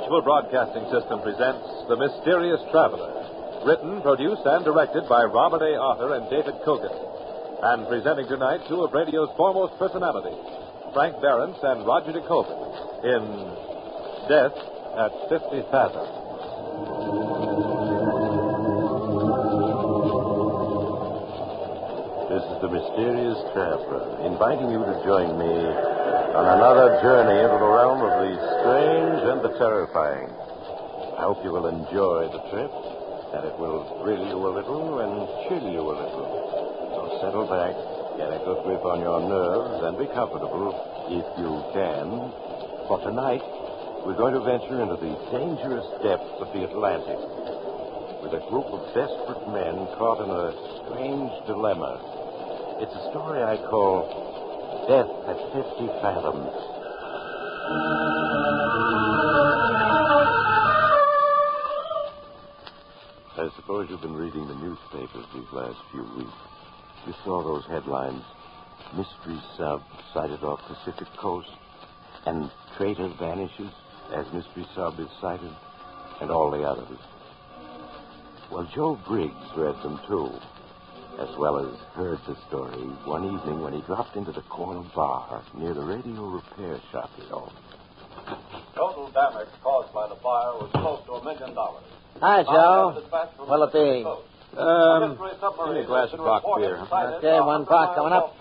Mutual Broadcasting System presents The Mysterious Traveler, written, produced, and directed by Robert A. Otter and David Kogan. And presenting tonight two of radio's foremost personalities, Frank Barents and Roger DeCoven, in Death at 50 Fathoms. This is The Mysterious Traveler, inviting you to join me on another journey into the realm of the strange and the terrifying. I hope you will enjoy the trip, that it will thrill you a little and chill you a little. So settle back, get a good grip on your nerves, and be comfortable if you can. For tonight, we're going to venture into the dangerous depths of the Atlantic with a group of desperate men caught in a strange dilemma. It's a story I call Death at 50 Fathoms. I suppose you've been reading the newspapers these last few weeks. You saw those headlines. Mystery sub sighted off Pacific coast, and traitor vanishes as mystery sub is sighted, and all the others. Well, Joe Briggs read them too, as well as heard the story one evening when he dropped into the corner bar near the radio repair shop he owned. Total damage caused by the fire was close to $1 million. Hi, Joe. What'll it be? Give me a glass of rock beer. Okay, 1 o'clock coming up.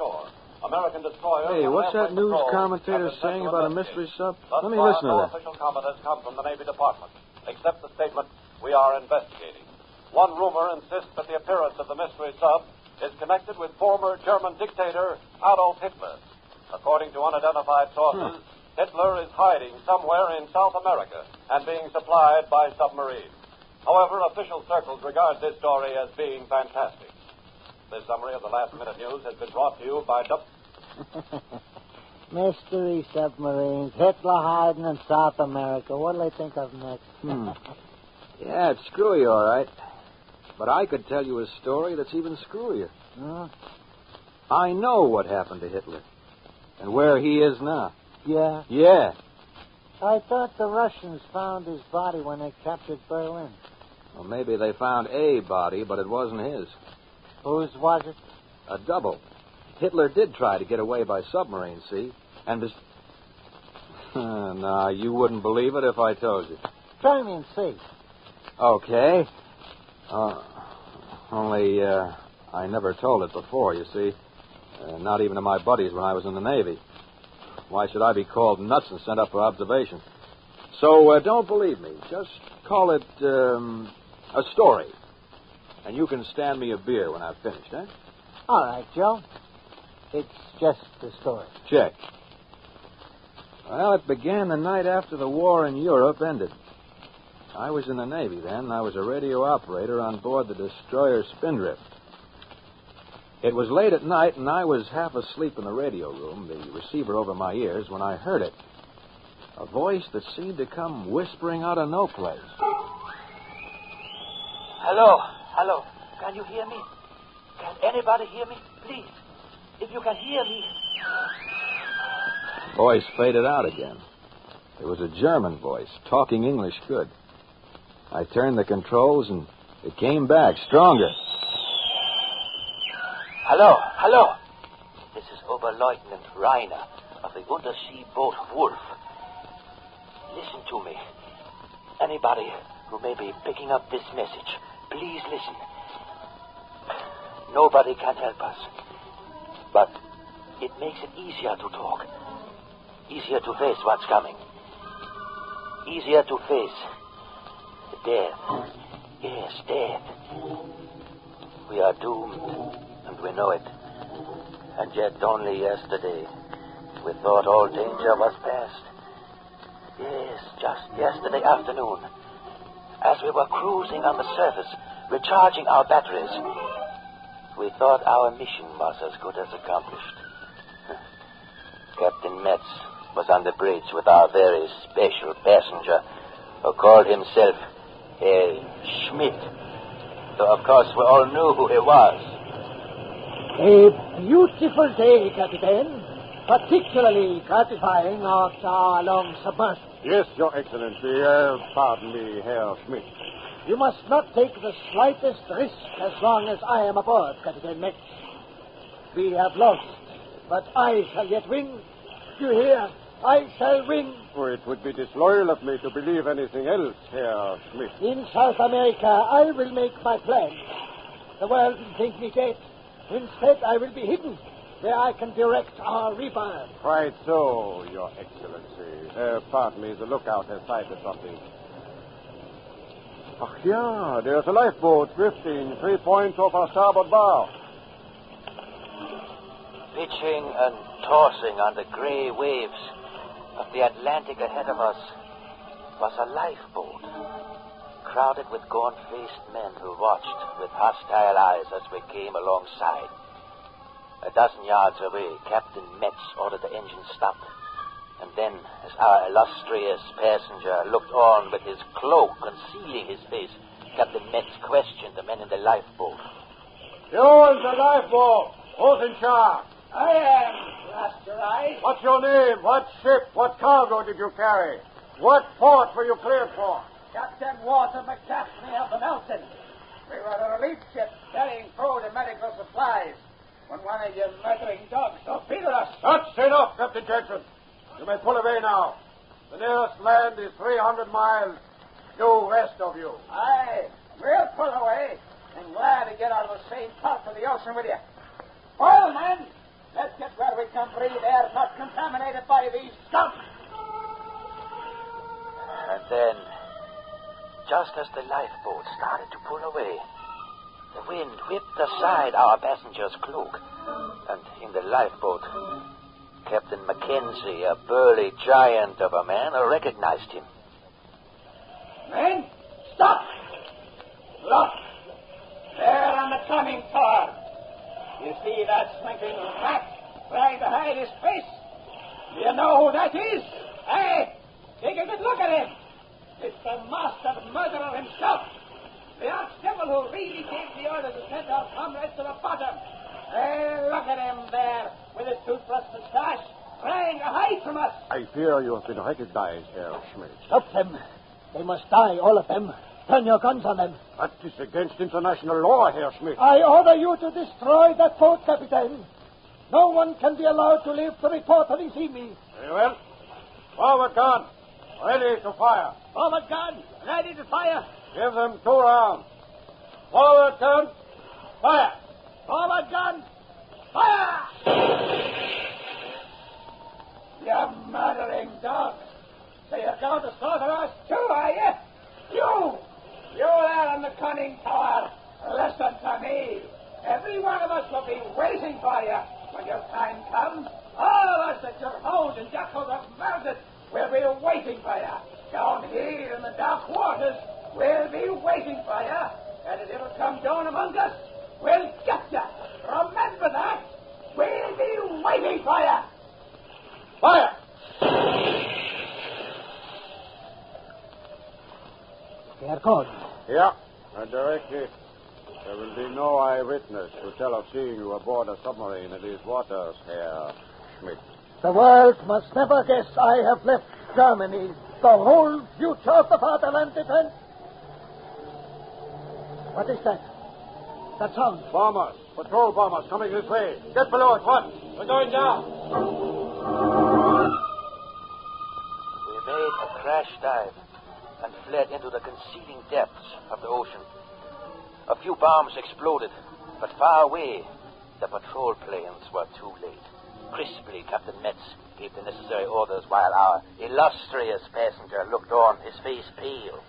American destroyer. Hey, what's that news commentator saying about a mystery sub? Let me listen to that. Official comment has come from the Navy Department. Accept the statement, we are investigating. One rumor insists that the appearance of the mystery sub is connected with former German dictator Adolf Hitler. According to unidentified sources, Hitler is hiding somewhere in South America and being supplied by submarines. However, official circles regard this story as being fantastic. This summary of the last-minute news has been brought to you by Mystery submarines, Hitler hiding in South America. What'll they think of next? Yeah, it's screwy, all right. But I could tell you a story that's even screwier. Huh? I know what happened to Hitler and where he is now. Yeah? Yeah. I thought the Russians found his body when they captured Berlin. Well, maybe they found a body, but it wasn't his. Whose was it? A double. Hitler did try to get away by submarine, see? And this... Nah, you wouldn't believe it if I told you. Try me and see. Okay. Only, I never told it before, you see. Not even to my buddies when I was in the Navy. Why should I be called nuts and sent up for observation? So, don't believe me. Just call it, a story. And you can stand me a beer when I've finished, eh? All right, Joe. It's just a story. Check. Well, it began the night after the war in Europe ended. I was in the Navy then, and I was a radio operator on board the destroyer Spindrift. It was late at night, and I was half asleep in the radio room, the receiver over my ears, when I heard it. A voice that seemed to come whispering out of no place. Hello. Can you hear me? Can anybody hear me? Please, if you can hear me. The voice faded out again. It was a German voice, talking English good. I turned the controls, and it came back, stronger. Hello. This is Oberleutnant Reiner of the undersea boat Wolf. Listen to me. Anybody who may be picking up this message, please listen. Nobody can help us, but it makes it easier to talk. Easier to face what's coming. Easier to face death. Yes, death. We are doomed, and we know it. And yet only yesterday we thought all danger was past. Yes, just yesterday afternoon, as we were cruising on the surface, recharging our batteries, we thought our mission was as good as accomplished. Captain Metz was on the bridge with our very special passenger, who called himself Schmidt. So, of course, we all knew who he was. A beautiful day, Captain. Particularly gratifying after our long submersion. Yes, Your Excellency. Pardon me, Herr Schmidt. You must not take the slightest risk as long as I am aboard, Captain Metz. We have lost, but I shall yet win. You hear? I shall win. Oh, it would be disloyal of me to believe anything else, Herr Schmidt. In South America, I will make my plans. The world will think me dead. Instead, I will be hidden, where I can direct our rebirth. Quite so, Your Excellency. Pardon me, the lookout has sighted something. Ach, yeah, there's a lifeboat drifting 3 points off our starboard bow. Pitching and tossing on the gray waves of the Atlantic ahead of us was a lifeboat, crowded with gaunt-faced men who watched with hostile eyes as we came alongside. A dozen yards away, Captain Metz ordered the engine stopped. And then, as our illustrious passenger looked on with his cloak concealing his face, Captain Metz questioned the men in the lifeboat. You in the lifeboat. Who's in charge? I am, blast your eyes. What's your name? What ship? What cargo did you carry? What port were you cleared for? Captain Walter McCaffrey of the mountain. We were a relief ship carrying food and medical supplies when one of your murdering dogs torpedoed us. That's enough, Captain Jackson. You may pull away now. The nearest land is 300 miles due west of you. Aye, we'll pull away and glad to get out of the same part of the ocean with you. Well, men, let's get where we can breathe air not contaminated by these scum. And then, just as the lifeboat started to pull away, the wind whipped aside our passenger's cloak, and in the lifeboat, Captain Mackenzie, a burly giant of a man, recognized him. Men, stop! Look, there on the conning tower. You see that slinking rat trying to hide his face? Do you know who that is? Hey, take a good look at him. It's the master murderer himself. The archdevil who really gave the order to send our comrades to the bottom. Hey, look at him there, with his toothbrush mustache, trying to hide from us. I fear you have been recognized, Herr Schmidt. Stop them. They must die, all of them. Turn your guns on them. That is against international law, Herr Schmidt. I order you to destroy that boat, Captain. No one can be allowed to live to report having seen me. Very well. Forward gun. Ready to fire. Forward gun. Ready to fire. Give them 2 rounds. Forward gun. Fire. Forward gun. Fire! You murdering dogs. So you're going to slaughter us too, are you? You there on the conning tower. Listen to me. Every one of us will be waiting for you when your time comes. All of us that your hounds and jackals have murdered will be waiting for you. Down here in the dark waters, we'll be waiting for you. And if it'll come down among us, we'll get you. Remember that. We'll be waiting for you. Fire! They are gone. Yeah, directly. There will be no eyewitness to tell of seeing you aboard a submarine in these waters, Herr Schmidt. The world must never guess I have left Germany. The whole future of the fatherland depends. What is that? That sound? Bombers, patrol bombers coming this way. Get below at once. We're going down. We made a crash dive and fled into the concealing depths of the ocean. A few bombs exploded, but far away, the patrol planes were too late. Crisply, Captain Metz gave the necessary orders while our illustrious passenger looked on, his face pale.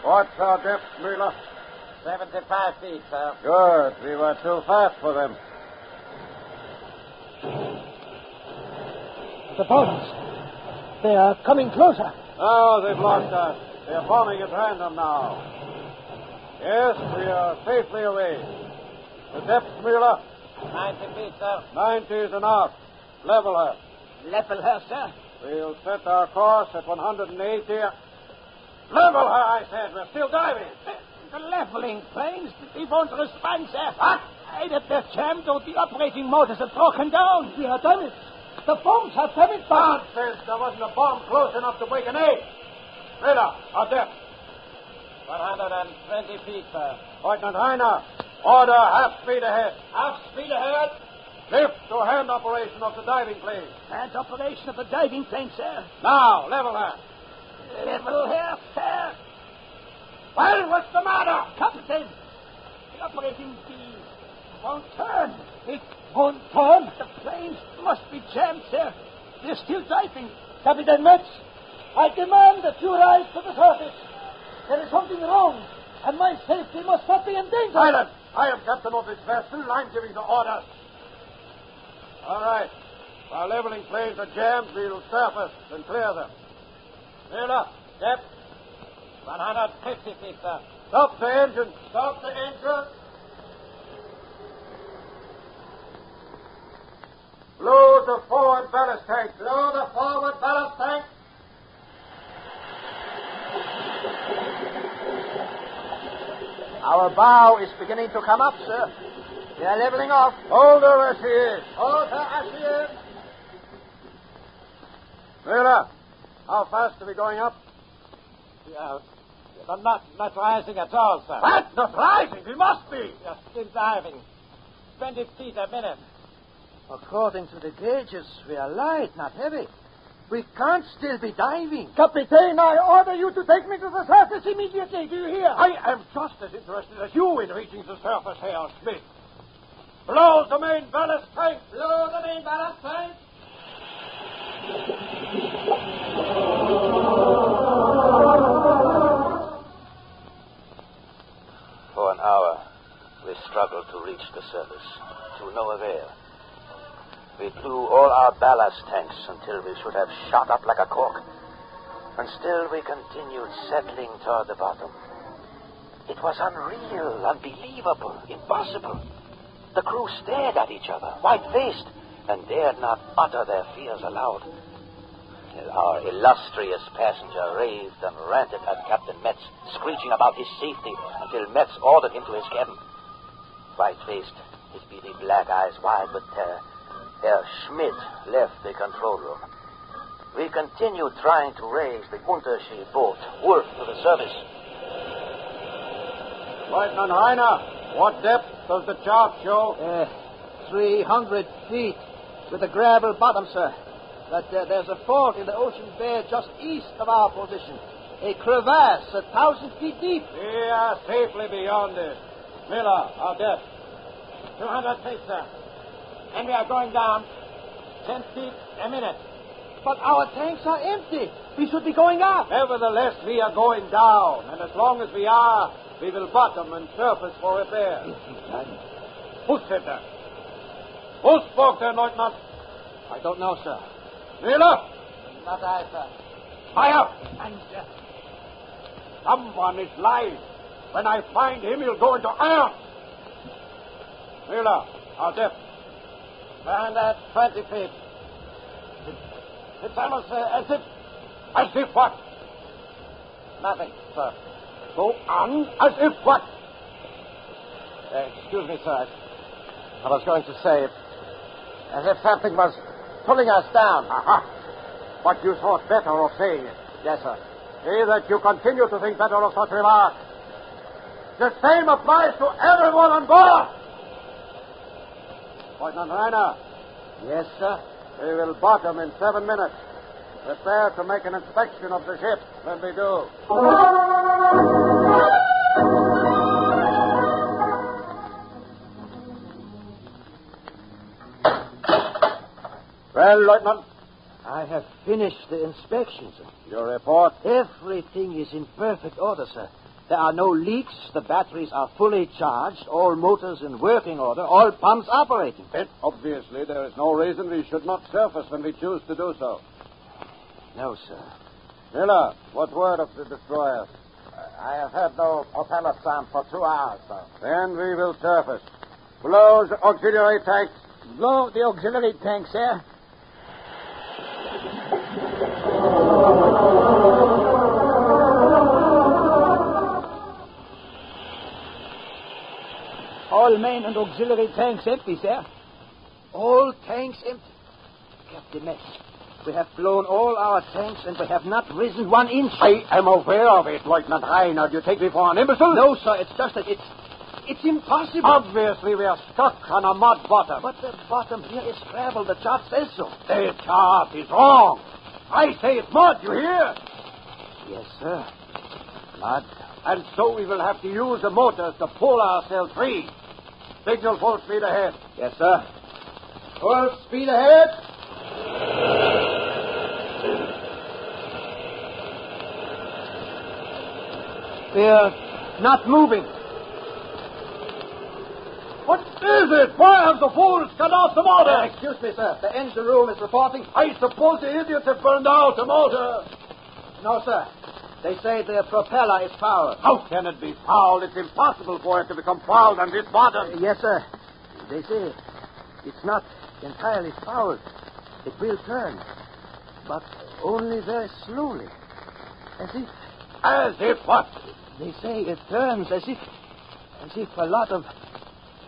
What's our depth, Müller? 75 feet, sir. Good. We were too fast for them. The bombs. They are coming closer. Oh, they've lost us. They're bombing at random now. Yes, we are safely away. The depth, Müller? 90 feet, sir. 90 is enough. Level her. Level her, sir. We'll set our course at 180. Level her, I said. We're still diving. The leveling planes, they won't respond, sir. What? They're jammed or the operating motors have broken down. We are done it. The bombs have come in. Nonsense. There wasn't a bomb close enough to break an egg. Miller, our depth. 120 feet, sir. Lieutenant Heiner, order half speed ahead. Half speed ahead. Lift to hand operation of the diving plane. Hand operation of the diving plane, sir. Now, level her. Level here, sir. Well, what's the matter? Captain, the operating beam won't turn. It won't turn? The planes must be jammed, sir. They're still diving. Captain Metz, I demand that you rise to the surface. There is something wrong, and my safety must not be in danger. Silence! I am captain of this vessel. I'm giving the orders. All right. While leveling planes are jammed, we'll surface and clear them. Miller, depth. 150 feet, sir. Stop the engine. Stop the engine. Blow the forward ballast tank. Blow the forward ballast tank. Our bow is beginning to come up, sir. We are leveling off. Hold her as she is. Hold her as she is. Miller, how fast are we going up? Not rising at all, sir. What? Not rising. We must be. We are still diving. 20 feet a minute. According to the gauges, we are light, not heavy. We can't still be diving. Captain, I order you to take me to the surface immediately. Do you hear? I am just as interested as you in reaching the surface, Herr Smith. Blow the main ballast tank. Blow the main ballast tank. For an hour, we struggled to reach the surface, to no avail. We blew all our ballast tanks until we should have shot up like a cork. And still we continued settling toward the bottom. It was unreal, unbelievable, impossible. The crew stared at each other, white-faced, and dared not utter their fears aloud. Our illustrious passenger raved and ranted at Captain Metz, screeching about his safety until Metz ordered him to his cabin. White-faced, his beady black eyes wide with terror, Herr Schmidt left the control room. We continued trying to raise the Untersee boat, Wolf, to the surface. Lieutenant Heiner, what depth does the chart show? 300 feet with a gravel bottom, sir. But there's a fault in the ocean bed just east of our position. A crevasse 1,000 feet deep. We are safely beyond it. Miller, our depth. 200 feet, sir. And we are going down 10 feet a minute. But our tanks are empty. We should be going up. Nevertheless, we are going down. And as long as we are, we will bottom and surface for repair. Who said that? Who spoke there, Lieutenant? I don't know, sir. Miller! Not I, sir. Fire! And, someone is lying. When I find him, he'll go into iron. Miller, our depth. 120 feet. It's almost as if... As if what? Nothing, sir. Go on, as if what? Excuse me, sir. I was going to say, as if something was pulling us down. Aha. But you thought better of saying it. Yes, sir. See that you continue to think better of such remarks. The same applies to everyone on board. Lieutenant Heiner. yes, sir. We will bottom in 7 minutes. Prepare to make an inspection of the ship when we do. Well, Lieutenant? I have finished the inspection, sir. Your report? Everything is in perfect order, sir. There are no leaks. The batteries are fully charged. All motors in working order. All pumps operating. Then, obviously, there is no reason we should not surface when we choose to do so. No, sir. Miller, what word of the destroyer? I have heard no propeller sound for 2 hours, sir. Then we will surface. Blow the auxiliary tanks. Blow the auxiliary tank, sir. All main and auxiliary tanks empty, sir. All tanks empty. Captain Metz, we have blown all our tanks and we have not risen 1 inch. I am aware of it, Lieutenant Reiner. Do you take me for an imbecile? No, sir, it's just that it's impossible. Obviously, we are stuck on a mud bottom. But the bottom here is gravel. The chart says so. The chart is wrong. I say it's mud, you hear? Yes, sir. Mud. And so we will have to use the motors to pull ourselves free. Signal full speed ahead. Yes, sir. Full speed ahead. We're not moving. What is it? Why have the fools cut off the motor? Excuse me, sir. The engine room is reporting. I suppose the idiots have burned out the motor. No, sir. They say the propeller is fouled. How can it be fouled? It's impossible for it to become fouled on this bottom. Yes, sir. They say it's not entirely fouled. It will turn, but only very slowly. As if what? They say it turns as if a lot of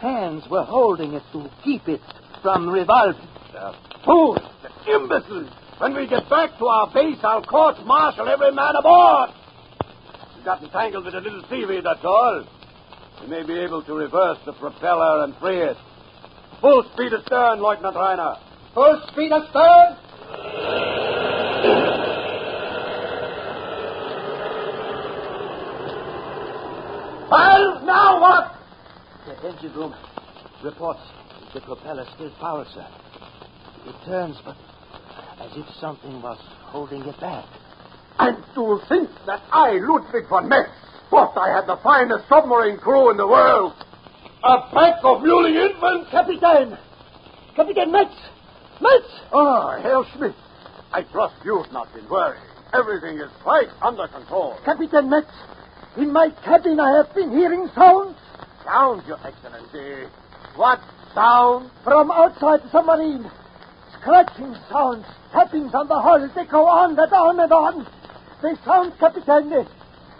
hands were holding it to keep it from revolving. The fools! The imbeciles! When we get back to our base, I'll court-martial every man aboard. We got entangled with a little seaweed, that's all. We may be able to reverse the propeller and free it. Full speed astern, Lieutenant Reiner. Full speed astern! Well, now what? The engine room reports the propeller still fouled, sir. It turns, but as if something was holding it back. And to think that I, Ludwig von Metz, thought I had the finest submarine crew in the world. A pack of muley infants. Captain Metz! Metz! Oh, Herr Schmidt, I trust you've not been worried. Everything is quite under control. Captain Metz, in my cabin I have been hearing sounds. Sound, Your Excellency. What sound? From outside the submarine. Scratching sounds, tappings on the hull. They go on and on and on. They sound, Captain.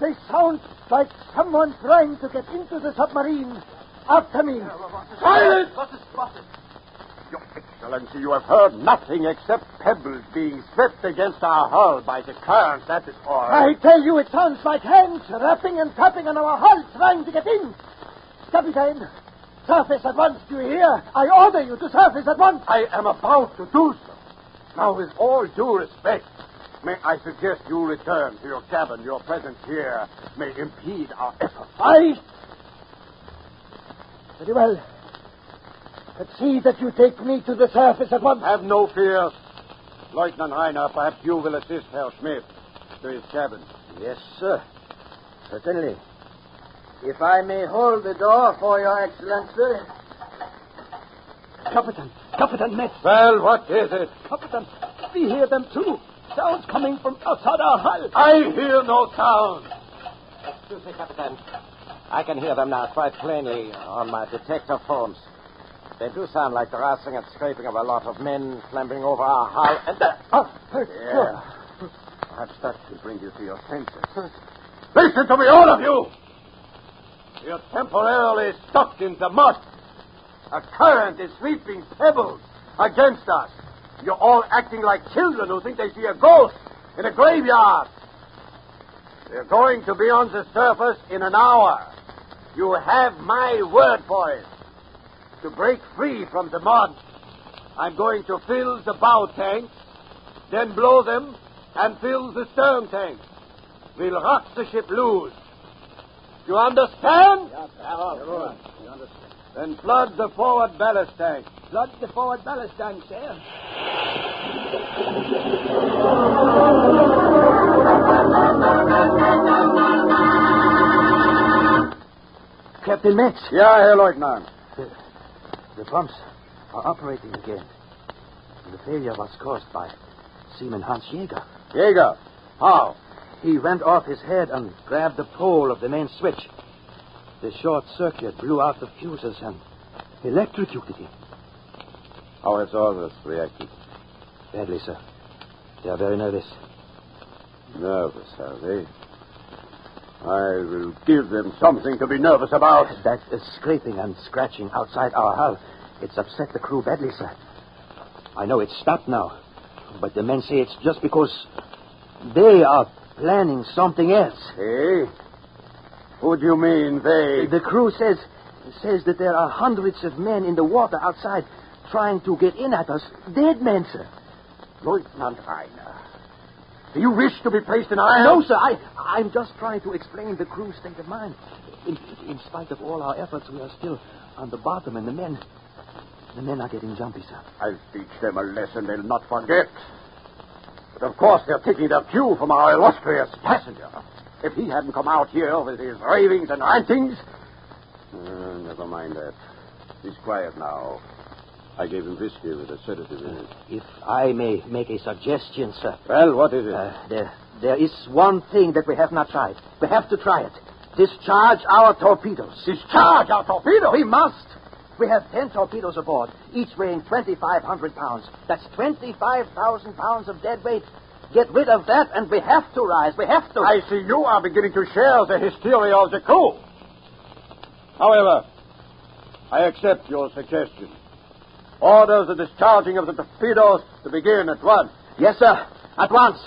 They sound like someone trying to get into the submarine. After me. Silence! Your Excellency, you have heard nothing except pebbles being swept against our hull by the current, that is all. I tell you, it sounds like hands rapping and tapping on our hull trying to get in. Captain, surface at once, do you hear? I order you to surface at once. I am about to do so. Now, with all due respect, may I suggest you return to your cabin. Your presence here may impede our efforts. Very well. But see that you take me to the surface at once. Have no fear. Lieutenant Reiner, perhaps you will assist Herr Schmidt to his cabin. Yes, sir. Certainly. If I may hold the door for your Excellency. Captain Metz. Well, what is it? Captain, we hear them too. Sounds coming from outside our hull. I hear no sound. Excuse me, Captain. I can hear them now quite plainly on my detector phones. They do sound like the rustling and scraping of a lot of men clambering over our hull. And yeah. Perhaps that will bring you to your senses. Listen to me, all of you. You're temporarily stuck in the mud. A current is sweeping pebbles against us. You're all acting like children who think they see a ghost in a graveyard. They're going to be on the surface in an hour. You have my word for it. To break free from the mud, I'm going to fill the bow tanks, then blow them, and fill the stern tanks. We'll rock the ship loose. You understand? Yes, sir. You understand. Then flood the forward ballast tank. Flood the forward ballast tank, sir. Captain Metz. Yeah, Herr Lieutenant. The pumps are operating again. The failure was caused by Seaman Hans Jäger. Jäger? How? He went off his head and grabbed the pole of the main switch. The short circuit blew out the fuses and electrocuted him. How has all this reacted? Badly, sir. They are very nervous. Nervous, are they? I will give them something to be nervous about. That scraping and scratching outside our hull. It's upset the crew badly, sir. I know it's stopped now. But the men say it's just because they are planning something else. Hey? Who do you mean, they? The crew says that there are hundreds of men in the water outside trying to get in at us. Dead men, sir. Lieutenant Reiner, do you wish to be placed in irons? No, sir. I'm just trying to explain the crew's state of mind. In spite of all our efforts, we are still on the bottom, and the men are getting jumpy, sir. I'll teach them a lesson they'll not forget. But of course, they're taking their cue from our illustrious passenger. If he hadn't come out here with his ravings and rantings... never mind that. He's quiet now. I gave him whiskey with a sedative in it. If I may make a suggestion, sir. Well, what is it? There is one thing that we have not tried. We have to try it. Discharge our torpedoes. Discharge our torpedoes? We must. We have 10 torpedoes aboard, each weighing 2,500 pounds. That's 25,000 pounds of dead weight. Get rid of that, and we have to rise. We have to. I see you are beginning to share the hysteria of the crew. However, I accept your suggestion. Order the discharging of the torpedoes to begin at once. Yes, sir. At once.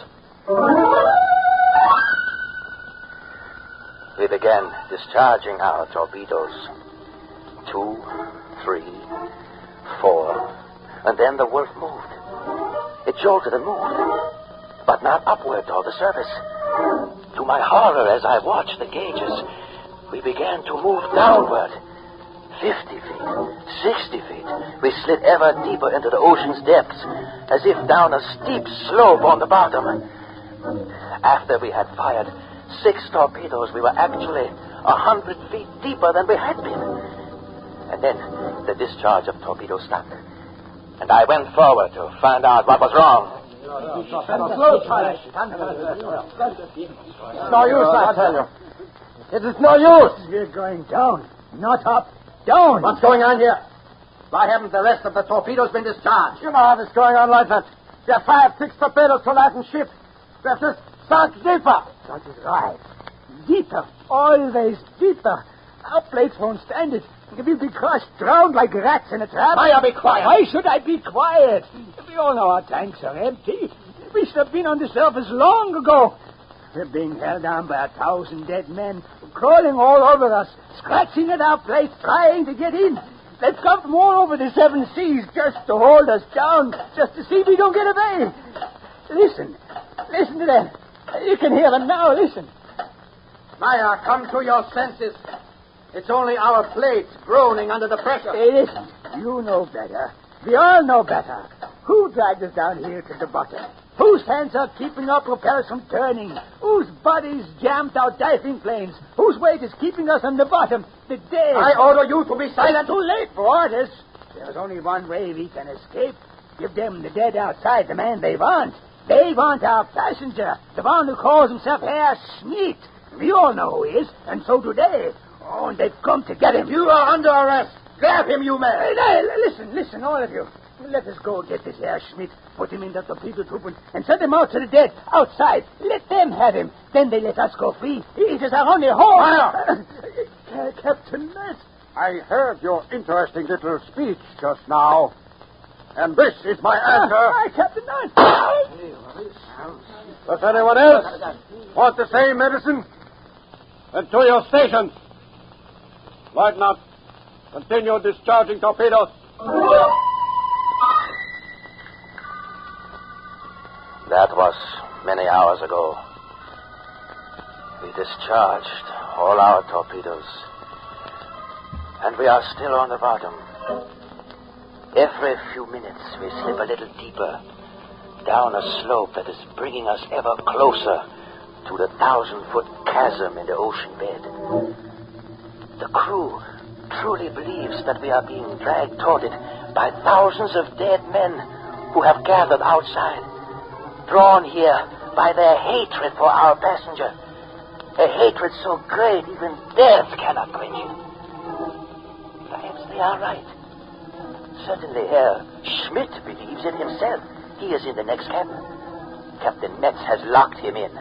We began discharging our torpedoes. 2, 3, 4, and then the Wolf moved. It jolted and moved, but not upward toward the surface. To my horror, as I watched the gauges, we began to move downward. 50 feet, 60 feet. We slid ever deeper into the ocean's depths, as if down a steep slope on the bottom. After we had fired 6 torpedoes, we were actually 100 feet deeper than we had been. And then the discharge of torpedoes stopped. And I went forward to find out what was wrong. It's no use, I tell you. It is no use. We're going down, not up. Down. What's going on here? Why haven't the rest of the torpedoes been discharged? You know what's going on, Lieutenant. There are 5, 6 torpedoes to Latin ship. They're just sunk deeper. That is right. Deeper. Always deeper. Our plates won't stand it. We'll be crushed, drowned like rats in a trap. Why be quiet? Why should I be quiet? We all know our tanks are empty. We should have been on the surface long ago. We're being held down by 1,000 dead men, crawling all over us, scratching at our plates, trying to get in. They've come from all over the 7 seas just to hold us down, just to see if we don't get away. Listen to them. You can hear them now. Listen. Maya, come to your senses. It's only our plates groaning under the pressure. Hey, listen. You know better. We all know better. Who dragged us down here to the bottom? Whose hands are keeping our propellers from turning? Whose bodies jammed our diving planes? Whose weight is keeping us on the bottom? The dead. I order you to be silent. Too late for orders. There's only one way we can escape. Give them the dead outside the man they want. They want our passenger, the one who calls himself Herr Schmidt. We all know who he is, and so do they. Oh, and they've come to get him. You are under arrest. Grab him, you man. Listen, all of you. Let us go get this Herr Schmidt, put him in the torpedo troop, and send him out to the dead, outside. Let them have him. Then they let us go free. It is our only hope. Captain Matt. I heard your interesting little speech just now. And this is my answer. Hi, Captain Matt. Does anyone else want the same medicine? Then to your stations. Lieutenant, continue discharging torpedoes. That was many hours ago. We discharged all our torpedoes. And we are still on the bottom. Every few minutes we slip a little deeper down a slope that is bringing us ever closer to the 1,000-foot chasm in the ocean bed. The crew truly believes that we are being dragged toward it by thousands of dead men who have gathered outside, drawn here by their hatred for our passenger, a hatred so great even death cannot quench it. Perhaps they are right. Certainly Herr Schmidt believes it himself. He is in the next cabin. Captain Metz has locked him in.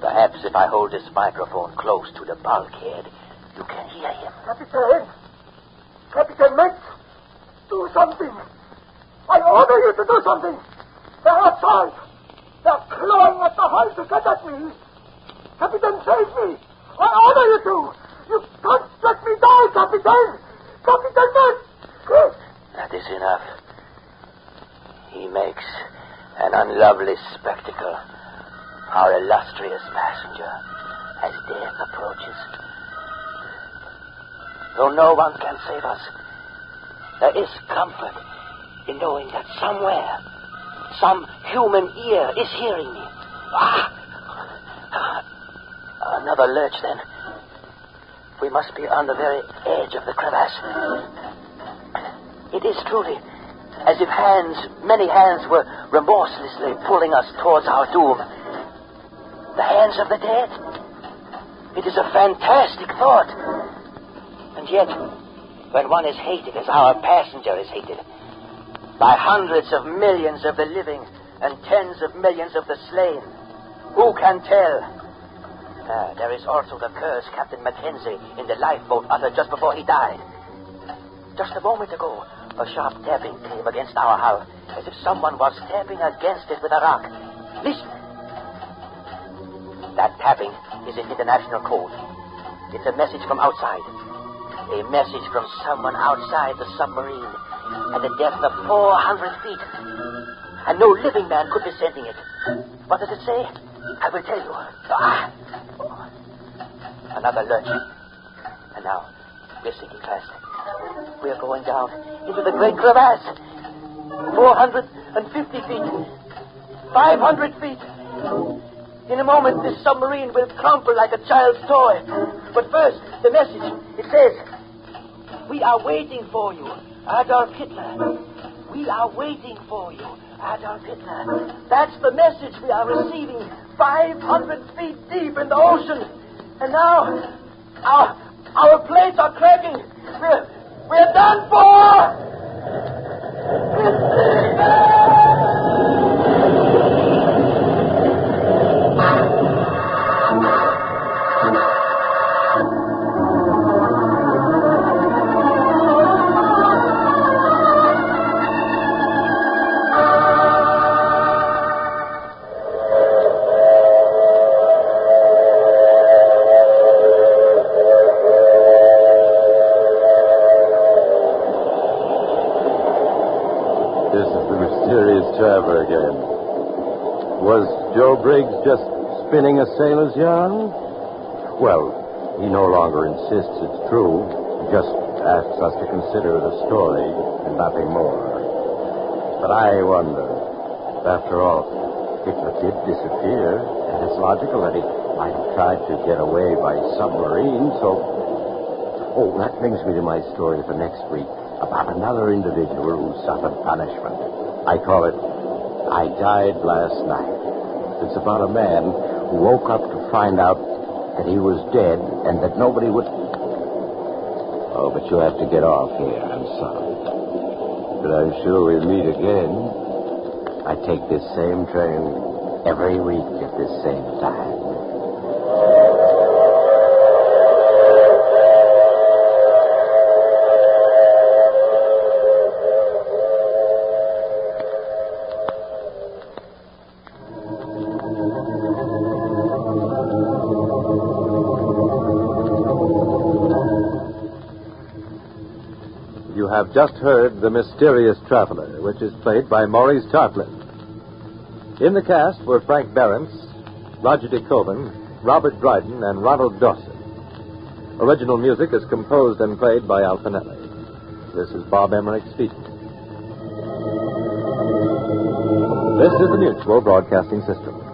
Perhaps if I hold this microphone close to the bulkhead, you can hear him. Captain Metz, do something. I order you to do something. They're outside. They're clawing at the hull to get at me. Captain, save me. I order you to. You can't let me die, Captain. Captain, Chris. That is enough. He makes an unlovely spectacle. Our illustrious passenger as death approaches. Though no one can save us, there is comfort in knowing that somewhere, some human ear is hearing me. Another lurch, then. We must be on the very edge of the crevasse. It is truly as if many hands were remorselessly pulling us towards our doom. The hands of the dead. It is a fantastic thought. And yet, when one is hated as our passenger is hated, by hundreds of millions of the living and tens of millions of the slain, who can tell? There is also the curse Captain Mackenzie in the lifeboat uttered just before he died. Just a moment ago, a sharp tapping came against our hull, as if someone was tapping against it with a rock. Listen! That tapping is in international code. It's a message from outside. A message from someone outside the submarine at a depth of 400 feet. And no living man could be sending it. What does it say? I will tell you. Another lurch. And now, we're sinking fast. We're going down into the great crevasse. 450 feet. 500 feet. In a moment, this submarine will crumple like a child's toy. But first, the message. It says, "We are waiting for you, Adolf Hitler. We are waiting for you, Adolf Hitler." That's the message we are receiving 500 feet deep in the ocean. And now, our plates are cracking. We're done for! Traveler again. Was Joe Briggs just spinning a sailor's yarn? Well, he no longer insists it's true. He just asks us to consider it a story and nothing more. But I wonder, after all, Hitler did disappear, and it's logical that he might have tried to get away by submarine, so... Oh, that brings me to my story for next week about another individual who suffered punishment. I call it I Died Last Night. It's about a man who woke up to find out that he was dead and that nobody would... Oh, but you have to get off here. I'm sorry. But I'm sure we'll meet again. I take this same train every week at this same time. You have just heard The Mysterious Traveler, which is played by Maurice Tarplin. In the cast were Frank Behrens, Roger De Koven, Robert Dryden, and Ronald Dawson. Original music is composed and played by Al Finelli. This is Bob Emmerich speaking. This is the Mutual Broadcasting System.